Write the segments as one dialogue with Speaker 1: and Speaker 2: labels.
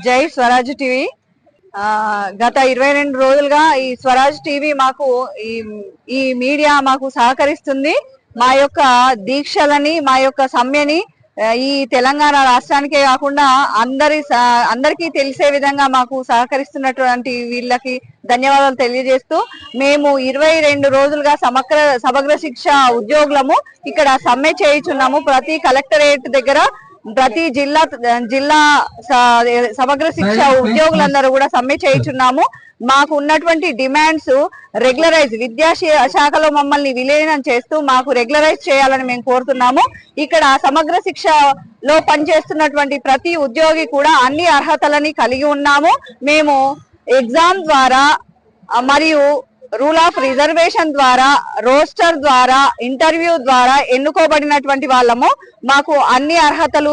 Speaker 1: జై స్వరాజ్ టీవీ. గత 22 రోజులుగా ఈ స్వరాజ్ టీవీ మాకు ఈ మీడియా మాకు సహకరిస్తుంది. మా యొక్క దీక్షలని, మా యొక్క సమ్మెని ఈ తెలంగాణ రాష్ట్రానికే కాకుండా అందరికీ తెలిసే విధంగా మాకు సహకరిస్తున్నటువంటి వీళ్ళకి ధన్యవాదాలు తెలియజేస్తూ, మేము 22 రోజులుగా సమగ్ర శిక్ష ఉద్యోగులము ఇక్కడ సమ్మె చేయుచున్నాము. ప్రతి కలెక్టరేట్ దగ్గర, ప్రతి జిల్లా సమగ్ర శిక్ష ఉద్యోగులందరూ కూడా సమ్మె చేయుచున్నాము. మాకు ఉన్నటువంటి డిమాండ్స్ రెగ్యులరైజ్, విద్యా శాఖలో మమ్మల్ని విలీనం చేస్తూ మాకు రెగ్యులరైజ్ చేయాలని మేము కోరుతున్నాము. ఇక్కడ సమగ్ర శిక్షలో పనిచేస్తున్నటువంటి ప్రతి ఉద్యోగి కూడా అన్ని అర్హతలని కలిగి ఉన్నాము. మేము ఎగ్జామ్ ద్వారా మరియు రూల్ ఆఫ్ రిజర్వేషన్ ద్వారా, రోస్టర్ ద్వారా, ఇంటర్వ్యూ ద్వారా ఎన్నుకోబడినటువంటి వాళ్ళము. మాకు అన్ని అర్హతలు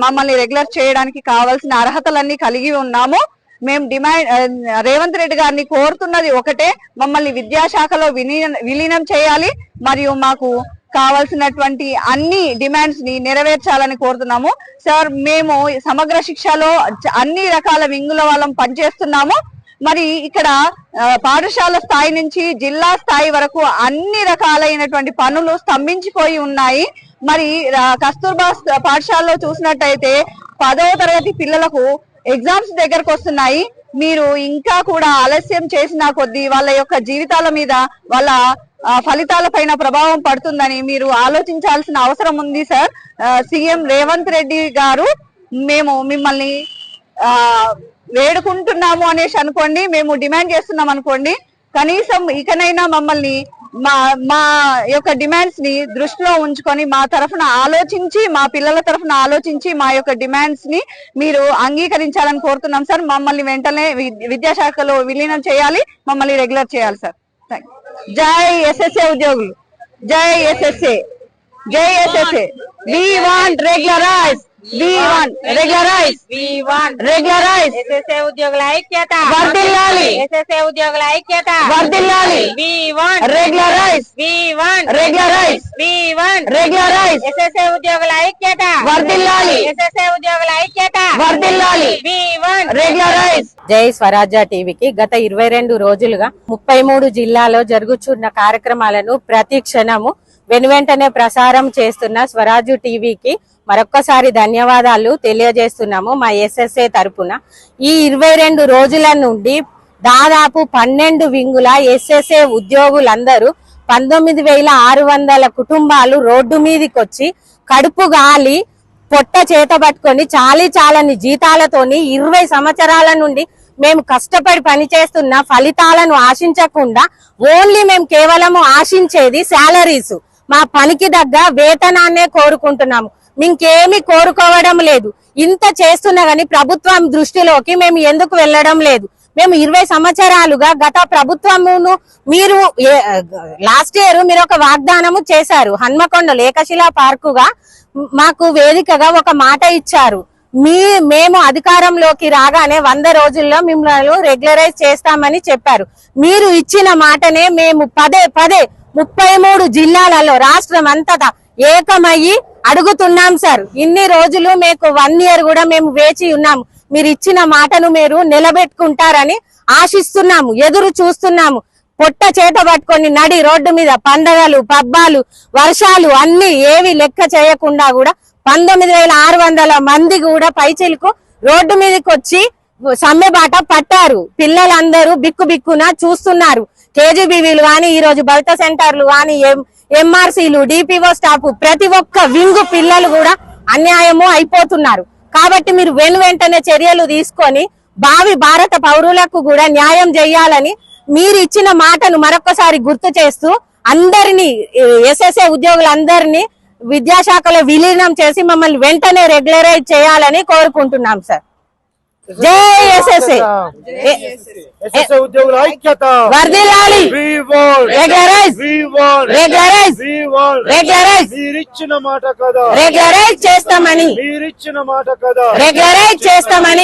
Speaker 1: మమ్మల్ని రెగ్యులర్ చేయడానికి కావాల్సిన అర్హతలన్నీ కలిగి ఉన్నాము. మేము రేవంత్ రెడ్డి గారిని కోరుతున్నది ఒకటే, మమ్మల్ని విద్యాశాఖలో విలీనం చేయాలి మరియు మాకు కావాల్సినటువంటి అన్ని డిమాండ్స్ ని నెరవేర్చాలని కోరుతున్నాము. సార్, మేము సమగ్ర శిక్షలో అన్ని రకాల వింగుల వాళ్ళం పనిచేస్తున్నాము. మరి ఇక్కడ పాఠశాల స్థాయి నుంచి జిల్లా స్థాయి వరకు అన్ని రకాలైనటువంటి పనులు స్తంభించిపోయి ఉన్నాయి. మరి కస్తూర్బా పాఠశాలలో చూసినట్టయితే 10వ తరగతి పిల్లలకు ఎగ్జామ్స్ దగ్గరకు వస్తున్నాయి. మీరు ఇంకా కూడా ఆలస్యం చేసిన కొద్దీ వాళ్ళ యొక్క జీవితాల మీద, వాళ్ళ ఫలితాల పైన ప్రభావం పడుతుందని మీరు ఆలోచించాల్సిన అవసరం ఉంది సార్. సీఎం రేవంత్ రెడ్డి గారు, మేము మిమ్మల్ని వేడుకుంటున్నాము అనేసి అనుకోండి, మేము డిమాండ్ చేస్తున్నాం అనుకోండి. కనీసం ఇకనైనా మమ్మల్ని మా యొక్క డిమాండ్స్ ని దృష్టిలో ఉంచుకొని మా తరఫున ఆలోచించి, మా పిల్లల తరఫున ఆలోచించి మా యొక్క డిమాండ్స్ ని మీరు అంగీకరించాలని కోరుతున్నాం సార్. మమ్మల్ని వెంటనే విద్యాశాఖలో విలీనం చేయాలి, మమ్మల్ని రెగ్యులర్ చేయాలి సార్. జై ఎస్ఎస్ఏ ఉద్యోగులు, జై ఎస్ఎస్ఏ, జై SSA. We want regularize, we want regularize, we want regularize.
Speaker 2: SSA ఉద్యోగుల ఐక్యత
Speaker 1: వర్ధిల్లాలి,
Speaker 2: ఎస్ఎస్ఏ ఉద్యోగుల ఐక్యత
Speaker 1: వర్ధిల్లాలి.
Speaker 2: we want
Speaker 1: regularize,
Speaker 2: we want
Speaker 1: regularize,
Speaker 2: we want
Speaker 1: regularize.
Speaker 2: SSA ఉద్యోగుల ఐక్యత
Speaker 1: వర్ధిల్లాలి,
Speaker 2: ఎస్ఎస్ఏ ఉద్యోగుల ఐక్యత
Speaker 1: వర్ధిల్లాలి.
Speaker 2: we want
Speaker 1: regularize.
Speaker 3: జై స్వరాజ్య టీవీకి గత 22 రోజులుగా 33 జిల్లాలో జరుగుతున్న కార్యక్రమాలను ప్రతి క్షణము వెనువెంటనే ప్రసారం చేస్తున్న స్వరాజ్య టీవీకి మరొక్కసారి ధన్యవాదాలు తెలియజేస్తున్నాము మా ఎస్ఎస్ఏ తరపున. ఈ 22 రోజుల నుండి దాదాపు 12 వింగుల ఎస్ఎస్ఏ ఉద్యోగులందరూ 19,600 కుటుంబాలు రోడ్డు మీదకి వచ్చి కడుపు గాలి పొట్ట చేత పట్టుకొని చాలని జీతాలతోని 20 సంవత్సరాల నుండి మేము కష్టపడి పనిచేస్తున్న ఫలితాలను ఆశించకుండా ఓన్లీ మేము కేవలం ఆశించేది శాలరీస్, మా పనికి దగ్గ వేతనాన్నే కోరుకుంటున్నాము. ఇంకేమి కోరుకోవడం లేదు. ఇంత చేస్తున్నా గానీ ప్రభుత్వం దృష్టిలోకి మేము ఎందుకు వెళ్ళడం లేదు. మేము 20 సంవత్సరాలుగా గత ప్రభుత్వమును, మీరు లాస్ట్ ఇయర్ మీరు ఒక వాగ్దానము చేశారు. హన్మకొండలో ఏకశిలా పార్కుగా మాకు వేదికగా ఒక మాట ఇచ్చారు. మేము అధికారంలోకి రాగానే 100 రోజుల్లో మిమ్మల్ని రెగ్యులరైజ్ చేస్తామని చెప్పారు. మీరు ఇచ్చిన మాటనే మేము పదే 33 జిల్లాలలో రాష్ట్రం అంతటా ఏకమయ్యి అడుగుతున్నాం సార్. ఇన్ని రోజులు మీకు 1 ఇయర్ కూడా మేము వేచి ఉన్నాము. మీరు ఇచ్చిన మాటను మీరు నిలబెట్టుకుంటారని ఆశిస్తున్నాము, ఎదురు చూస్తున్నాము. పొట్ట చేత పట్టుకొని నడి రోడ్డు మీద పండగలు, పబ్బాలు, వర్షాలు అన్ని ఏవి లెక్క చేయకుండా కూడా 19,600 మంది కూడా పైచిలకు రోడ్డు మీదకి వచ్చి సమ్మె బాట పట్టారు. పిల్లలందరూ బిక్కున చూస్తున్నారు. కేజీబీవీలు గాని, ఈ రోజు భవిత సెంటర్లు గాని, ఎంఆర్సీలు, డిపిఓ స్టాఫ్, ప్రతి ఒక్క వింగు పిల్లలు కూడా అన్యాయము అయిపోతున్నారు. కాబట్టి మీరు వెంటనే చర్యలు తీసుకొని భావి భారత పౌరులకు కూడా న్యాయం చేయాలని మీరు ఇచ్చిన మాటను మరొకసారి గుర్తు చేస్తూ అందరినీ, ఎస్ఎస్ఏ ఉద్యోగులందరినీ విద్యాశాఖలో విలీనం చేసి మమ్మల్ని వెంటనే రెగ్యులరైజ్ చేయాలని కోరుకుంటున్నాం సార్. జై ఎస్ఎస్ఏ,
Speaker 4: ఎస్ఎస్ఏ ఉద్యోగుల ఐక్యత
Speaker 3: వర్ధిల్లాలి, రెగ్యులరైజ్, రెగ్యులరైజ్, రెగ్యులరైజ్.
Speaker 4: మీరిచ్చిన మాట కదా,
Speaker 3: రెగ్యులరైజ్ చేస్తామని,
Speaker 4: మీరిచ్చిన మాట కదా,
Speaker 3: రెగ్యులరైజ్ చేస్తామని.